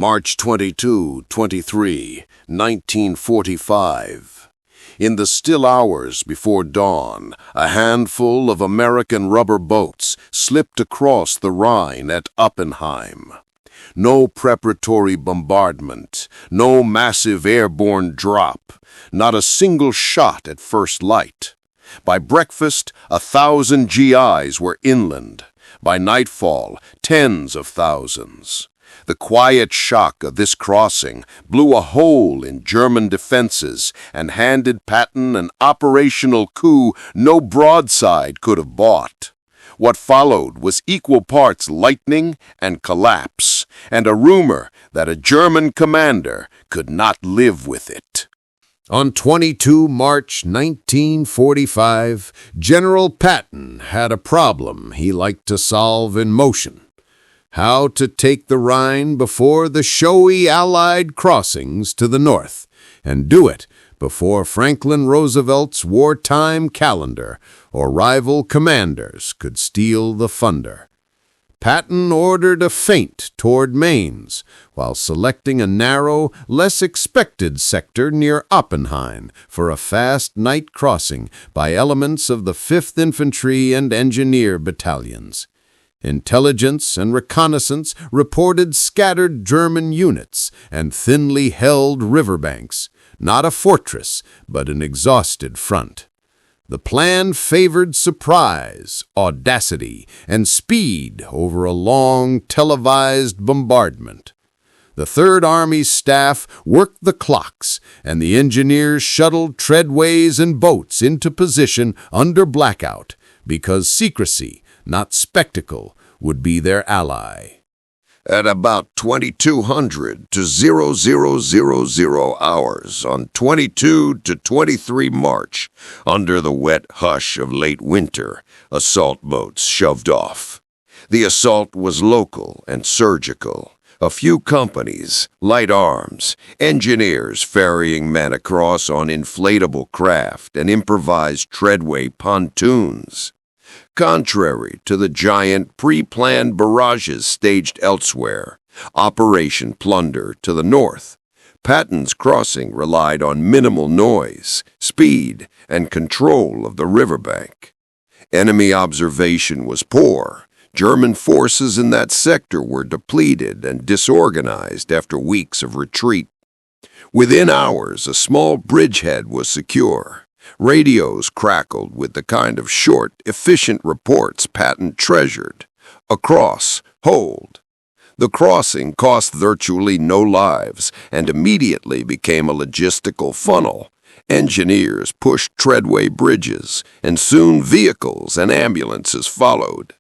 March 22, 23, 1945. In the still hours before dawn, a handful of American rubber boats slipped across the Rhine at Oppenheim. No preparatory bombardment, no massive airborne drop, not a single shot at first light. By breakfast, 1,000 GIs were inland. By nightfall, tens of thousands. The quiet shock of this crossing blew a hole in German defenses and handed Patton an operational coup no broadside could have bought. What followed was equal parts lightning and collapse, and a rumor that a German commander could not live with it. On 22 March 1945, General Patton had a problem he liked to solve in motion: how to take the Rhine before the showy Allied crossings to the north, and do it before Franklin Roosevelt's wartime calendar or rival commanders could steal the thunder. Patton ordered a feint toward Mainz, while selecting a narrow, less expected sector near Oppenheim for a fast night crossing by elements of the 5th Infantry and Engineer Battalions. Intelligence and reconnaissance reported scattered German units and thinly held riverbanks, not a fortress, but an exhausted front. The plan favored surprise, audacity, and speed over a long, televised bombardment. The Third Army's staff worked the clocks, and the engineers shuttled treadways and boats into position under blackout, because secrecy, not spectacle, would be their ally. At about 2200 to 0000 hours on 22 to 23 March, under the wet hush of late winter, assault boats shoved off. The assault was local and surgical. A few companies, light arms, engineers ferrying men across on inflatable craft and improvised treadway pontoons. Contrary to the giant pre-planned barrages staged elsewhere, Operation Plunder to the north, Patton's crossing relied on minimal noise, speed, and control of the riverbank. Enemy observation was poor. German forces in that sector were depleted and disorganized after weeks of retreat. Within hours, a small bridgehead was secure. Radios crackled with the kind of short, efficient reports Patton treasured. Across, hold. The crossing cost virtually no lives and immediately became a logistical funnel. Engineers pushed treadway bridges, and soon vehicles and ambulances followed.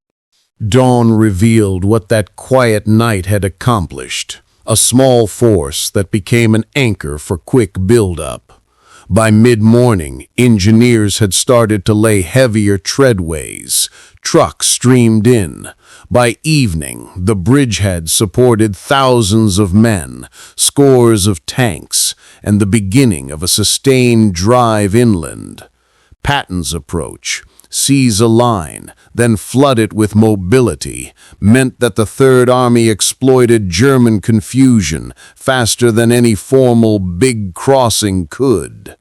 Dawn revealed what that quiet night had accomplished: a small force that became an anchor for quick build-up. By mid-morning, engineers had started to lay heavier treadways. Trucks streamed in. By evening, the bridgehead supported thousands of men, scores of tanks, and the beginning of a sustained drive inland. Patton's approach: seize a line, then flood it with mobility, meant that the Third Army exploited German confusion faster than any formal big crossing could.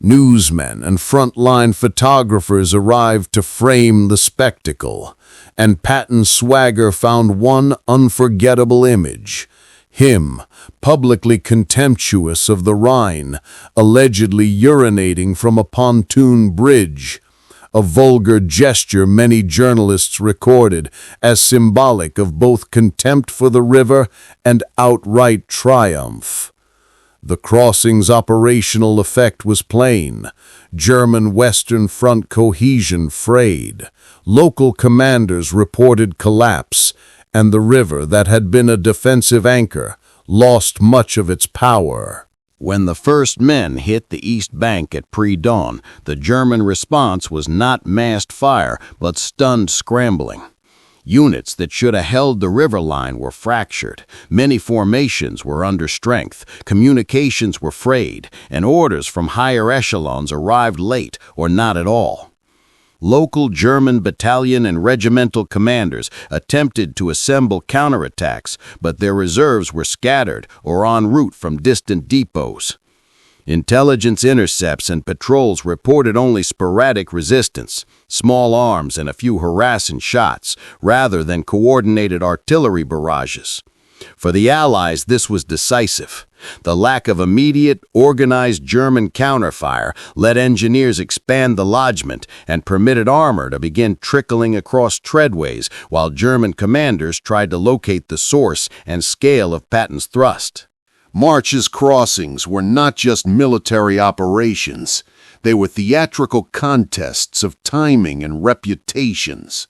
Newsmen and frontline photographers arrived to frame the spectacle, and Patton's swagger found one unforgettable image: him, publicly contemptuous of the Rhine, allegedly urinating from a pontoon bridge. A vulgar gesture many journalists recorded as symbolic of both contempt for the river and outright triumph. The crossing's operational effect was plain. German Western Front cohesion frayed. Local commanders reported collapse, and the river that had been a defensive anchor lost much of its power. When the first men hit the east bank at pre-dawn, the German response was not massed fire, but stunned scrambling. Units that should have held the river line were fractured. Many formations were under strength. Communications were frayed, and orders from higher echelons arrived late or not at all. local German battalion and regimental commanders attempted to assemble counterattacks, but their reserves were scattered or en route from distant depots. Intelligence intercepts and patrols reported only sporadic resistance, small arms and a few harassing shots, rather than coordinated artillery barrages. For the Allies, this was decisive. The lack of immediate, organized German counterfire let engineers expand the lodgment and permitted armor to begin trickling across treadways while German commanders tried to locate the source and scale of Patton's thrust. March's crossings were not just military operations. They were theatrical contests of timing and reputations.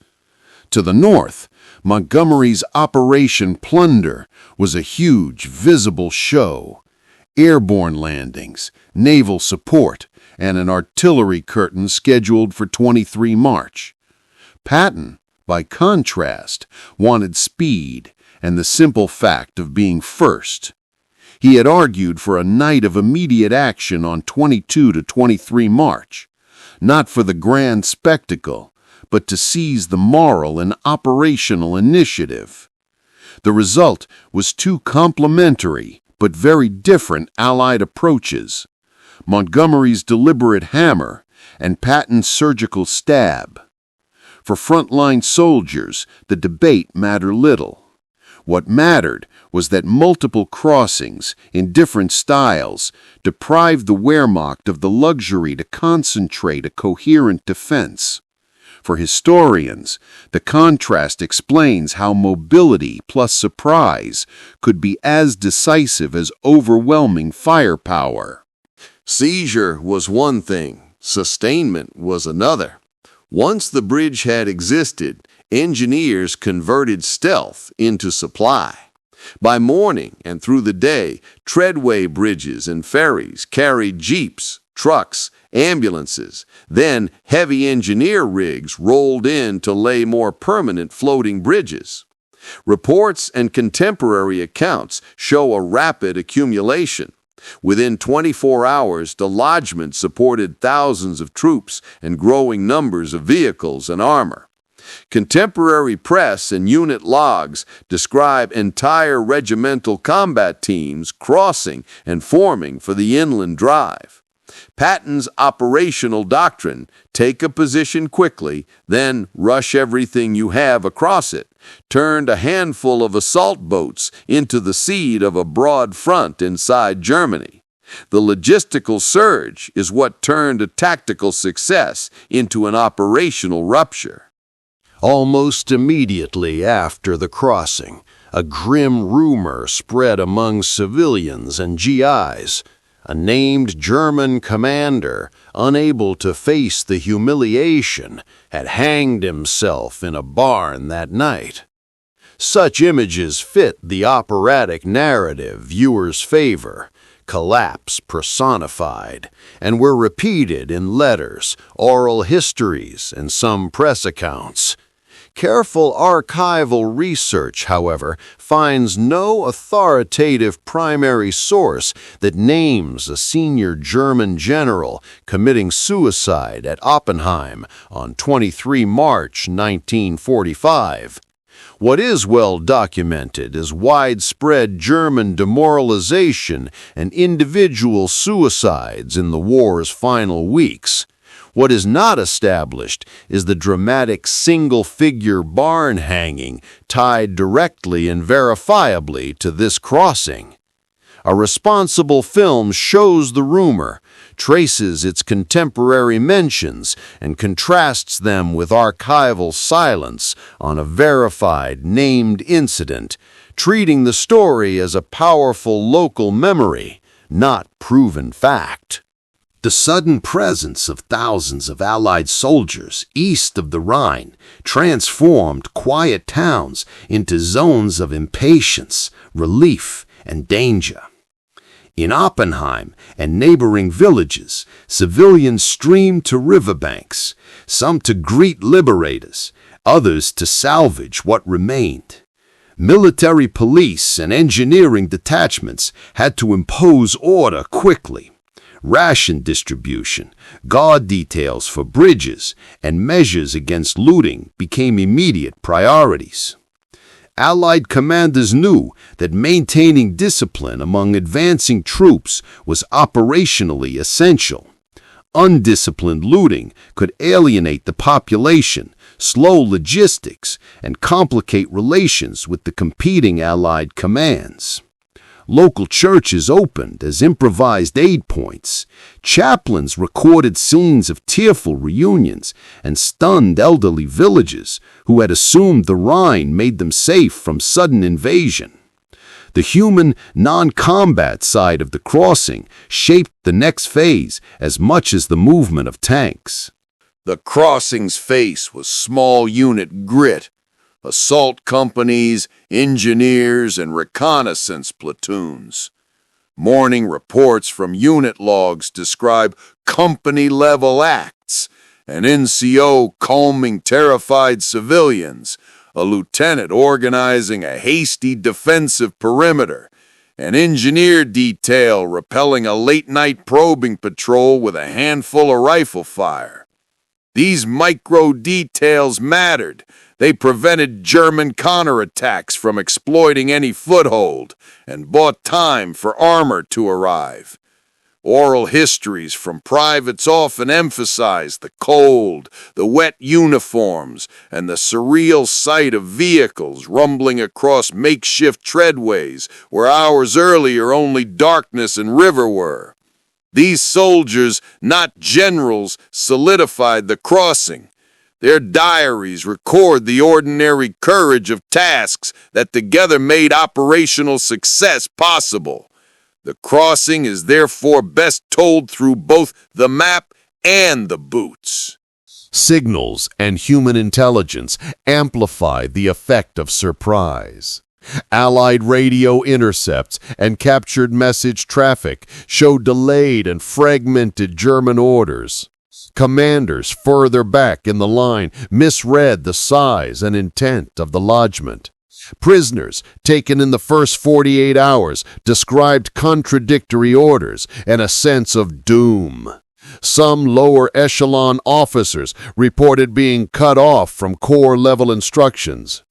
To the north, Montgomery's Operation Plunder was a huge, visible show. Airborne landings, naval support, and an artillery curtain scheduled for 23 March. Patton, by contrast, wanted speed and the simple fact of being first. He had argued for a night of immediate action on 22 to 23 March, not for the grand spectacle, but to seize the moral and operational initiative. The result was two complementary but very different Allied approaches, Montgomery's deliberate hammer and Patton's surgical stab. For frontline soldiers, the debate mattered little. What mattered was that multiple crossings, in different styles, deprived the Wehrmacht of the luxury to concentrate a coherent defense. For historians, the contrast explains how mobility plus surprise could be as decisive as overwhelming firepower. Seizure was one thing, sustainment was another. Once the bridgehead existed, engineers converted stealth into supply. By morning and through the day, treadway bridges and ferries carried jeeps, trucks, ambulances. Then heavy engineer rigs rolled in to lay more permanent floating bridges. Reports and contemporary accounts show a rapid accumulation. Within 24 hours, the lodgment supported thousands of troops and growing numbers of vehicles and armor. Contemporary press and unit logs describe entire regimental combat teams crossing and forming for the inland drive. Patton's operational doctrine, take a position quickly, then rush everything you have across it, turned a handful of assault boats into the seed of a broad front inside Germany. The logistical surge is what turned a tactical success into an operational rupture. Almost immediately after the crossing, a grim rumor spread among civilians and GIs. A named German commander, unable to face the humiliation, had hanged himself in a barn that night. Such images fit the operatic narrative viewers favor, collapse personified, and were repeated in letters, oral histories, and some press accounts. Careful archival research, however, finds no authoritative primary source that names a senior German general committing suicide at Oppenheim on 23 March 1945. What is well documented is widespread German demoralization and individual suicides in the war's final weeks. What is not established is the dramatic single-figure barn hanging tied directly and verifiably to this crossing. A responsible film shows the rumor, traces its contemporary mentions, and contrasts them with archival silence on a verified, named incident, treating the story as a powerful local memory, not proven fact. The sudden presence of thousands of Allied soldiers east of the Rhine transformed quiet towns into zones of impatience, relief, and danger. In Oppenheim and neighboring villages, civilians streamed to riverbanks, some to greet liberators, others to salvage what remained. Military police and engineering detachments had to impose order quickly. ration distribution, guard details for bridges, and measures against looting became immediate priorities. Allied commanders knew that maintaining discipline among advancing troops was operationally essential. Undisciplined looting could alienate the population, slow logistics, and complicate relations with the competing Allied commands. Local churches opened as improvised aid points. Chaplains recorded scenes of tearful reunions and stunned elderly villages who had assumed the Rhine made them safe from sudden invasion. The human, non-combat side of the crossing shaped the next phase as much as the movement of tanks. The crossing's face was small unit grit. Assault companies, engineers, and reconnaissance platoons. Morning reports from unit logs describe company-level acts, an NCO calming terrified civilians, a lieutenant organizing a hasty defensive perimeter, an engineer detail repelling a late-night probing patrol with a handful of rifle fire. These micro details mattered. They prevented German counterattacks from exploiting any foothold and bought time for armor to arrive. Oral histories from privates often emphasized the cold, the wet uniforms, and the surreal sight of vehicles rumbling across makeshift treadways where hours earlier only darkness and river were. These soldiers, not generals, solidified the crossing. Their diaries record the ordinary courage of tasks that together made operational success possible. The crossing is therefore best told through both the map and the boots. Signals and human intelligence amplified the effect of surprise. Allied radio intercepts and captured message traffic showed delayed and fragmented German orders. Commanders further back in the line misread the size and intent of the lodgment. Prisoners taken in the first 48 hours described contradictory orders and a sense of doom. Some lower echelon officers reported being cut off from corps-level instructions.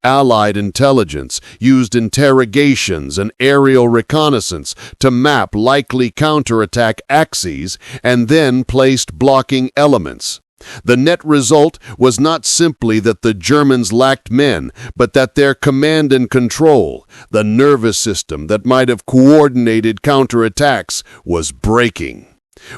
Allied intelligence used interrogations and aerial reconnaissance to map likely counterattack axes and then placed blocking elements. The net result was not simply that the Germans lacked men, but that their command and control, the nervous system that might have coordinated counterattacks, was breaking.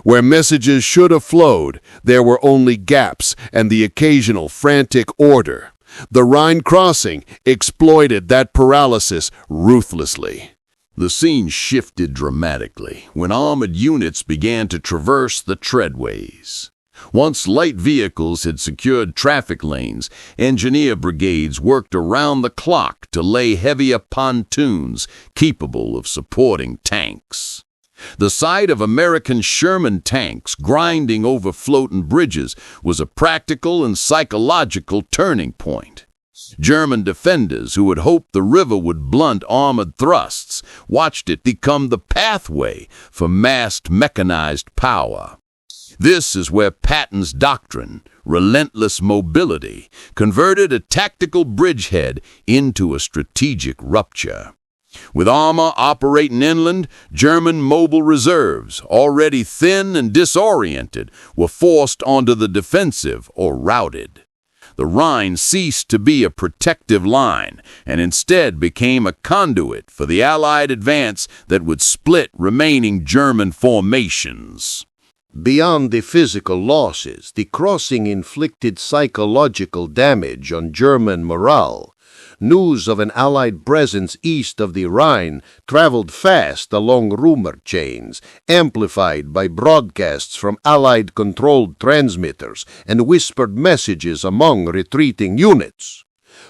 Where messages should have flowed, there were only gaps and the occasional frantic order. The Rhine Crossing exploited that paralysis ruthlessly. The scene shifted dramatically when armored units began to traverse the treadways. Once light vehicles had secured traffic lanes, engineer brigades worked around the clock to lay heavier pontoons capable of supporting tanks. The sight of American Sherman tanks grinding over floating bridges was a practical and psychological turning point. German defenders who had hoped the river would blunt armored thrusts watched it become the pathway for massed mechanized power. This is where Patton's doctrine, relentless mobility, converted a tactical bridgehead into a strategic rupture. With armor operating inland, German mobile reserves, already thin and disoriented, were forced onto the defensive or routed. The Rhine ceased to be a protective line and instead became a conduit for the Allied advance that would split remaining German formations. Beyond the physical losses, the crossing inflicted psychological damage on German morale. News of an Allied presence east of the Rhine traveled fast along rumor chains, amplified by broadcasts from Allied-controlled transmitters and whispered messages among retreating units.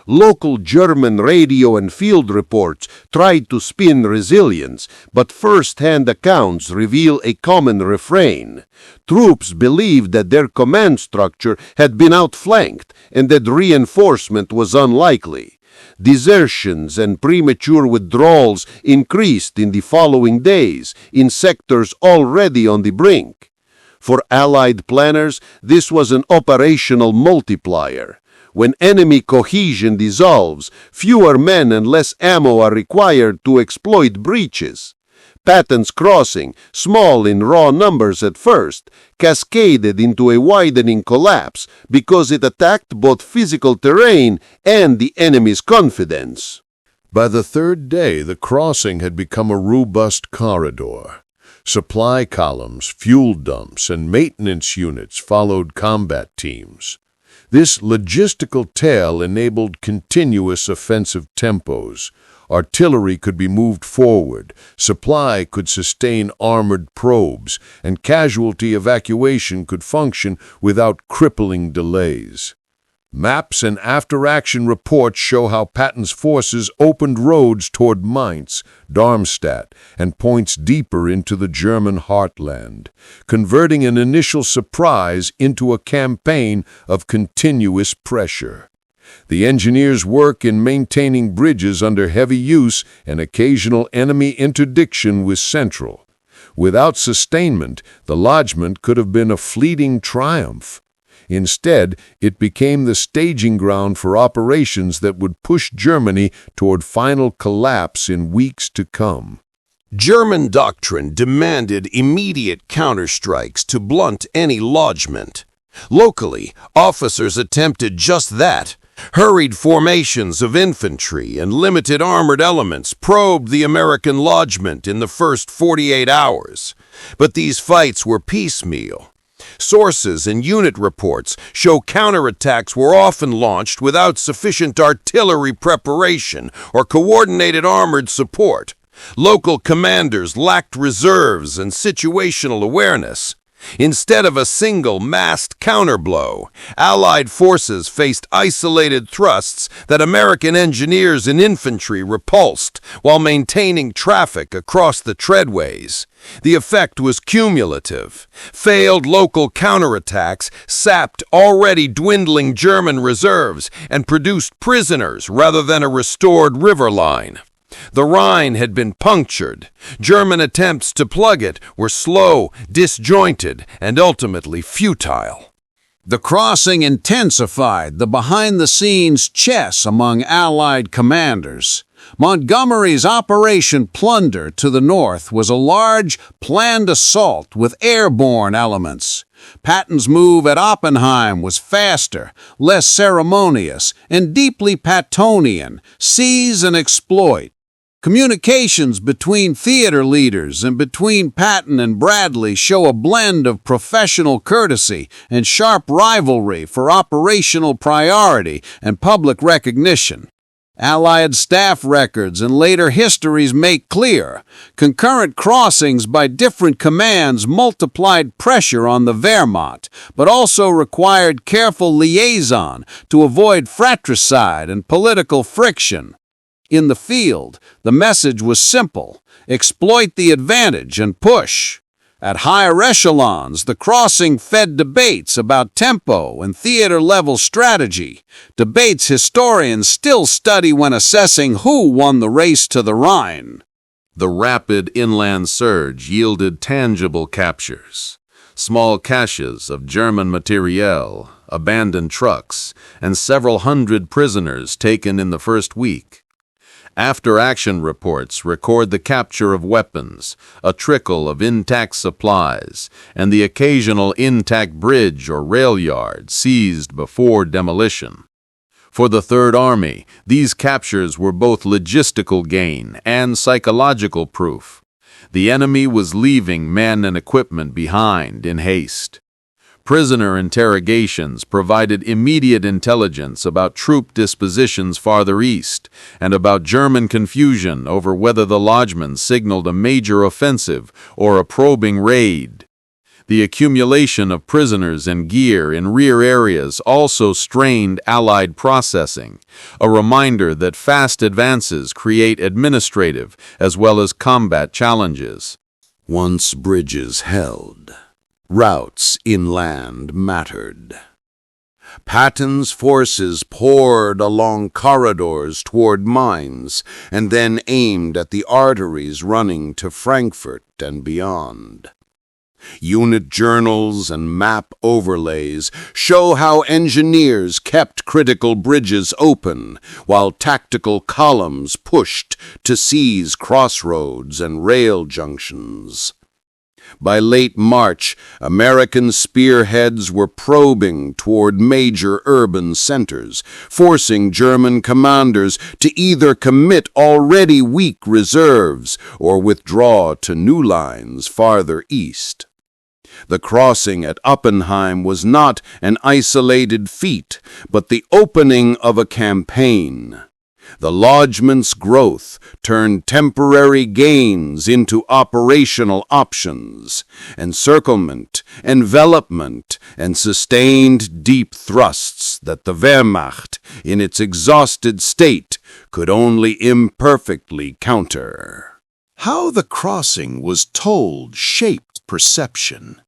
Local German radio and field reports tried to spin resilience, but first-hand accounts reveal a common refrain. Troops believed that their command structure had been outflanked and that reinforcement was unlikely. Desertions and premature withdrawals increased in the following days in sectors already on the brink. For Allied planners, this was an operational multiplier. When enemy cohesion dissolves, fewer men and less ammo are required to exploit breaches. Patton's crossing, small in raw numbers at first, cascaded into a widening collapse because it attacked both physical terrain and the enemy's confidence. By the third day, the crossing had become a robust corridor. Supply columns, fuel dumps, and maintenance units followed combat teams. This logistical tail enabled continuous offensive tempos. Artillery could be moved forward, supply could sustain armored probes, and casualty evacuation could function without crippling delays. Maps and after-action reports show how Patton's forces opened roads toward Mainz, Darmstadt, and points deeper into the German heartland, converting an initial surprise into a campaign of continuous pressure. The engineers' work in maintaining bridges under heavy use and occasional enemy interdiction was central. Without sustainment, the lodgment could have been a fleeting triumph. Instead, it became the staging ground for operations that would push Germany toward final collapse in weeks to come. German doctrine demanded immediate counterstrikes to blunt any lodgment. Locally, officers attempted just that. Hurried formations of infantry and limited armored elements probed the American lodgment in the first 48 hours. But these fights were piecemeal. Sources and unit reports show counterattacks were often launched without sufficient artillery preparation or coordinated armored support. Local commanders lacked reserves and situational awareness. Instead of a single massed counterblow, Allied forces faced isolated thrusts that American engineers and infantry repulsed while maintaining traffic across the treadways. The effect was cumulative. Failed local counterattacks sapped already dwindling German reserves and produced prisoners rather than a restored river line. The Rhine had been punctured. German attempts to plug it were slow, disjointed, and ultimately futile. The crossing intensified the behind-the-scenes chess among Allied commanders. Montgomery's Operation Plunder to the north was a large, planned assault with airborne elements. Patton's move at Oppenheim was faster, less ceremonious, and deeply Pattonian, seize and exploit. Communications between theater leaders and between Patton and Bradley show a blend of professional courtesy and sharp rivalry for operational priority and public recognition. Allied staff records and later histories make clear concurrent crossings by different commands multiplied pressure on the Wehrmacht, but also required careful liaison to avoid fratricide and political friction. In the field, the message was simple: exploit the advantage and push. At higher echelons, the crossing fed debates about tempo and theater-level strategy, debates historians still study when assessing who won the race to the Rhine. The rapid inland surge yielded tangible captures. Small caches of German materiel, abandoned trucks, and several hundred prisoners taken in the first week. After-action reports record the capture of weapons, a trickle of intact supplies, and the occasional intact bridge or rail yard seized before demolition. For the Third Army, these captures were both logistical gain and psychological proof. The enemy was leaving men and equipment behind in haste. Prisoner interrogations provided immediate intelligence about troop dispositions farther east and about German confusion over whether the lodgment signaled a major offensive or a probing raid. The accumulation of prisoners and gear in rear areas also strained Allied processing, a reminder that fast advances create administrative as well as combat challenges. Once bridges held, routes inland mattered. Patton's forces poured along corridors toward mines and then aimed at the arteries running to Frankfurt and beyond. Unit journals and map overlays show how engineers kept critical bridges open while tactical columns pushed to seize crossroads and rail junctions. By late March, American spearheads were probing toward major urban centers, forcing German commanders to either commit already weak reserves or withdraw to new lines farther east. The crossing at Oppenheim was not an isolated feat, but the opening of a campaign. The lodgement's growth turned temporary gains into operational options, encirclement, envelopment, and sustained deep thrusts that the Wehrmacht, in its exhausted state, could only imperfectly counter. How the crossing was told shaped perception.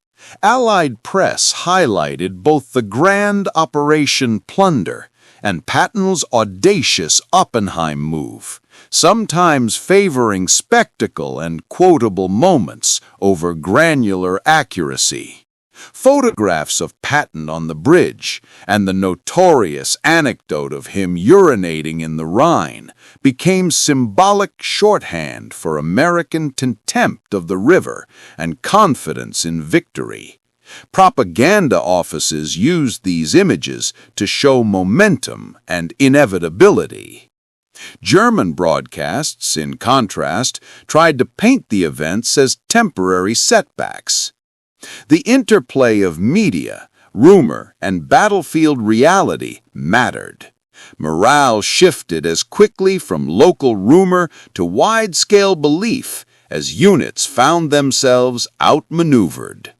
Allied press highlighted both the grand Operation Plunder and Patton's audacious Oppenheim move, sometimes favoring spectacle and quotable moments over granular accuracy. Photographs of Patton on the bridge and the notorious anecdote of him urinating in the Rhine became symbolic shorthand for American contempt of the river and confidence in victory. Propaganda offices used these images to show momentum and inevitability. German broadcasts, in contrast, tried to paint the events as temporary setbacks. The interplay of media, rumor, and battlefield reality mattered. Morale shifted as quickly from local rumor to wide-scale belief as units found themselves outmaneuvered.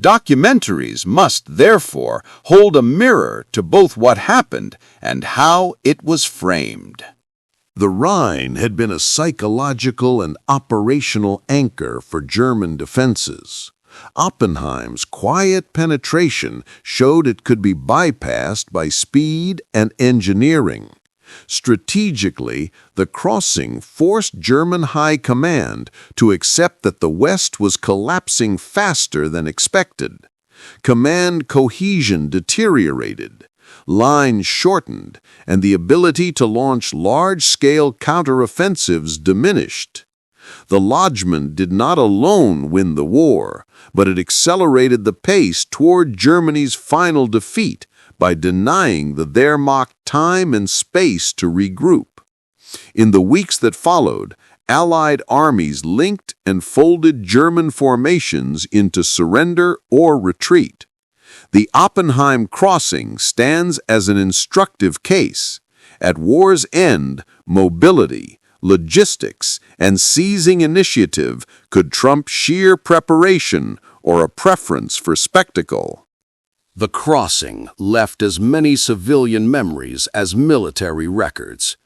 Documentaries must, therefore, hold a mirror to both what happened and how it was framed. The Rhine had been a psychological and operational anchor for German defenses. Oppenheim's quiet penetration showed it could be bypassed by speed and engineering. Strategically, the crossing forced German high command to accept that the West was collapsing faster than expected. Command cohesion deteriorated, lines shortened, and the ability to launch large-scale counteroffensives diminished. The lodgment did not alone win the war, but it accelerated the pace toward Germany's final defeat by denying the Wehrmacht time and space to regroup. In the weeks that followed, Allied armies linked and folded German formations into surrender or retreat. The Oppenheim crossing stands as an instructive case. At war's end, mobility, logistics, and seizing initiative could trump sheer preparation or a preference for spectacle. The crossing left as many civilian memories as military records.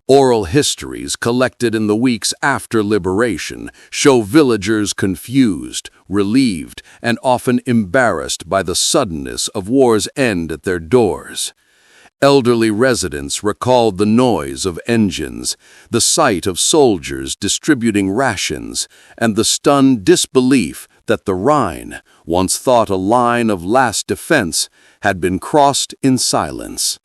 Oral histories collected in the weeks after liberation show villagers confused, relieved, and often embarrassed by the suddenness of war's end at their doors. Elderly residents recalled the noise of engines, the sight of soldiers distributing rations, and the stunned disbelief that the Rhine, once thought a line of last defense, had been crossed in silence.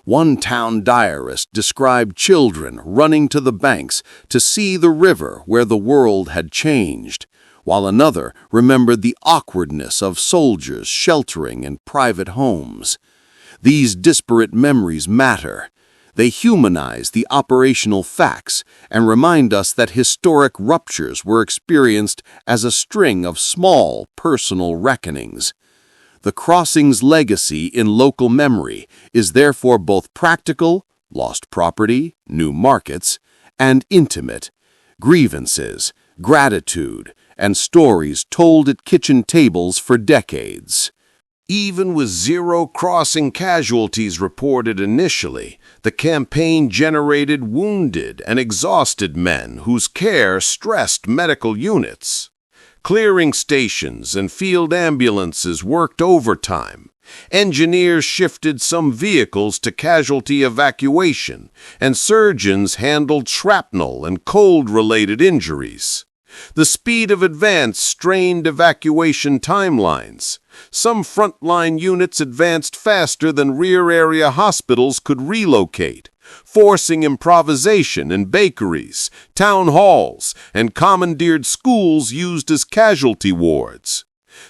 One town diarist described children running to the banks to see the river where the world had changed, while another remembered the awkwardness of soldiers sheltering in private homes. These disparate memories matter. They humanize the operational facts and remind us that historic ruptures were experienced as a string of small personal reckonings. The crossing's legacy in local memory is therefore both practical, lost property, new markets, and intimate, grievances, gratitude, and stories told at kitchen tables for decades. Even with 0 crossing casualties reported initially, the campaign generated wounded and exhausted men whose care stressed medical units. Clearing stations and field ambulances worked overtime, Engineers shifted some vehicles to casualty evacuation, and surgeons handled shrapnel and cold-related injuries. The speed of advance strained evacuation timelines. Some frontline units advanced faster than rear-area hospitals could relocate, forcing improvisation in bakeries, town halls, and commandeered schools used as casualty wards.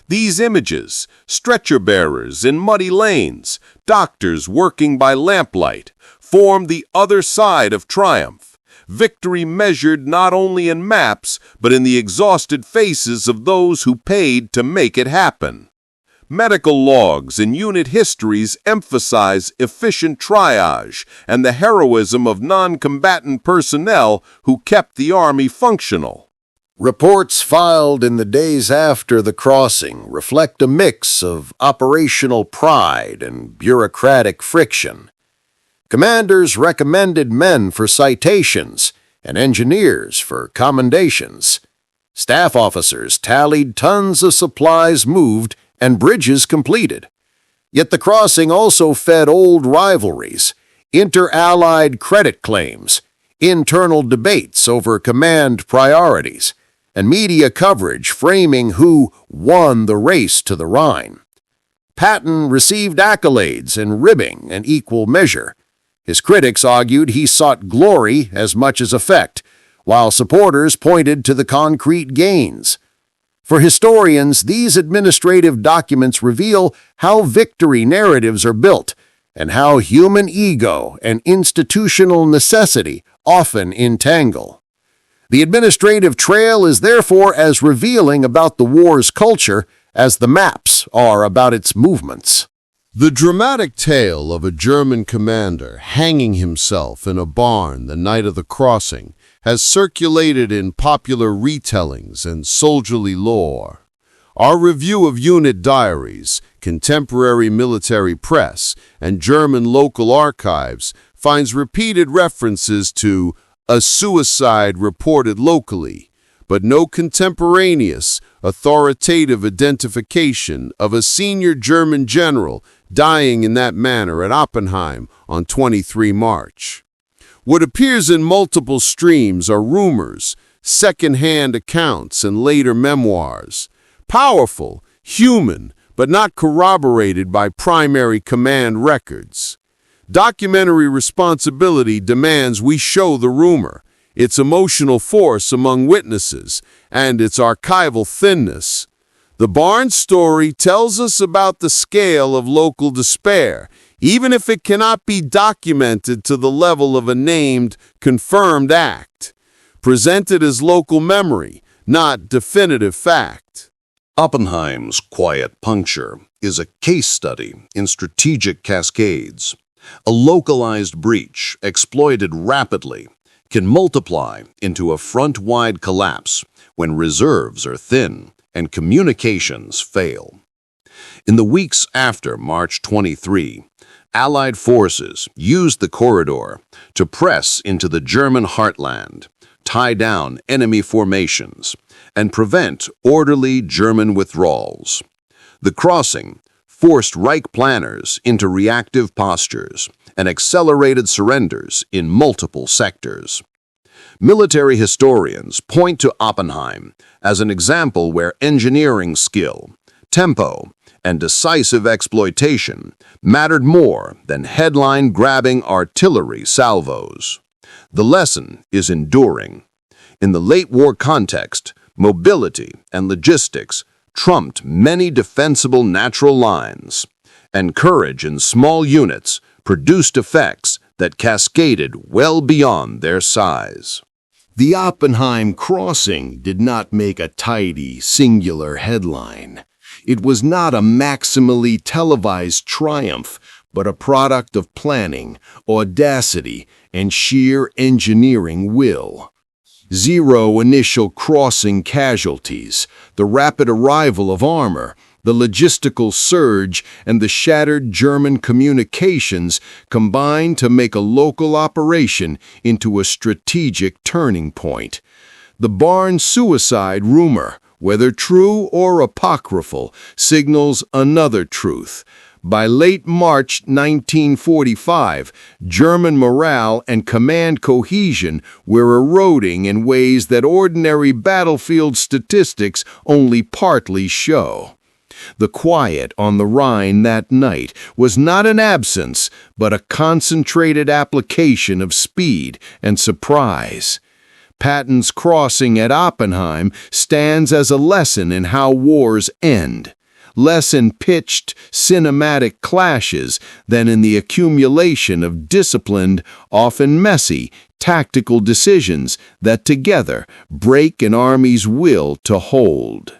These images, stretcher-bearers in muddy lanes, doctors working by lamplight, form the other side of triumph. Victory measured not only in maps, but in the exhausted faces of those who paid to make it happen. Medical logs and unit histories emphasize efficient triage and the heroism of non-combatant personnel who kept the Army functional. Reports filed in the days after the crossing reflect a mix of operational pride and bureaucratic friction. Commanders recommended men for citations and engineers for commendations. Staff officers tallied tons of supplies moved and bridges completed. Yet the crossing also fed old rivalries, inter-allied credit claims, internal debates over command priorities, and media coverage framing who won the race to the Rhine. Patton received accolades and ribbing in equal measure. His critics argued he sought glory as much as effect, while supporters pointed to the concrete gains. For historians, these administrative documents reveal how victory narratives are built and how human ego and institutional necessity often entangle. The administrative trail is therefore as revealing about the war's culture as the maps are about its movements. The dramatic tale of a German commander hanging himself in a barn the night of the crossing has circulated in popular retellings and soldierly lore. Our review of unit diaries, contemporary military press, and German local archives finds repeated references to a suicide reported locally, but no contemporaneous, authoritative identification of a senior German general dying in that manner at Oppenheim on 23 March. What appears in multiple streams are rumors, second-hand accounts, and later memoirs. Powerful, human, but not corroborated by primary command records. Documentary responsibility demands we show the rumor, its emotional force among witnesses, and its archival thinness. The barn story tells us about the scale of local despair, even if it cannot be documented to the level of a named, confirmed act, presented as local memory, not definitive fact. Oppenheim's quiet puncture is a case study in strategic cascades. A localized breach, exploited rapidly, can multiply into a front-wide collapse when reserves are thin and communications fail. In the weeks after March 23, Allied forces used the corridor to press into the German heartland, tie down enemy formations, and prevent orderly German withdrawals. The crossing forced Reich planners into reactive postures and accelerated surrenders in multiple sectors. Military historians point to Oppenheim as an example where engineering skill, tempo, and decisive exploitation mattered more than headline-grabbing artillery salvos. The lesson is enduring. In the late-war context, mobility and logistics trumped many defensible natural lines, and courage in small units produced effects that cascaded well beyond their size. The Oppenheim crossing did not make a tidy, singular headline. It was not a maximally televised triumph, but a product of planning, audacity, and sheer engineering will. Zero initial crossing casualties, the rapid arrival of armor, the logistical surge, and the shattered German communications combined to make a local operation into a strategic turning point. The barn suicide rumor, whether true or apocryphal, signals another truth. By late March 1945, German morale and command cohesion were eroding in ways that ordinary battlefield statistics only partly show. The quiet on the Rhine that night was not an absence, but a concentrated application of speed and surprise. Patton's crossing at Oppenheim stands as a lesson in how wars end, less in pitched, cinematic clashes than in the accumulation of disciplined, often messy, tactical decisions that together break an army's will to hold.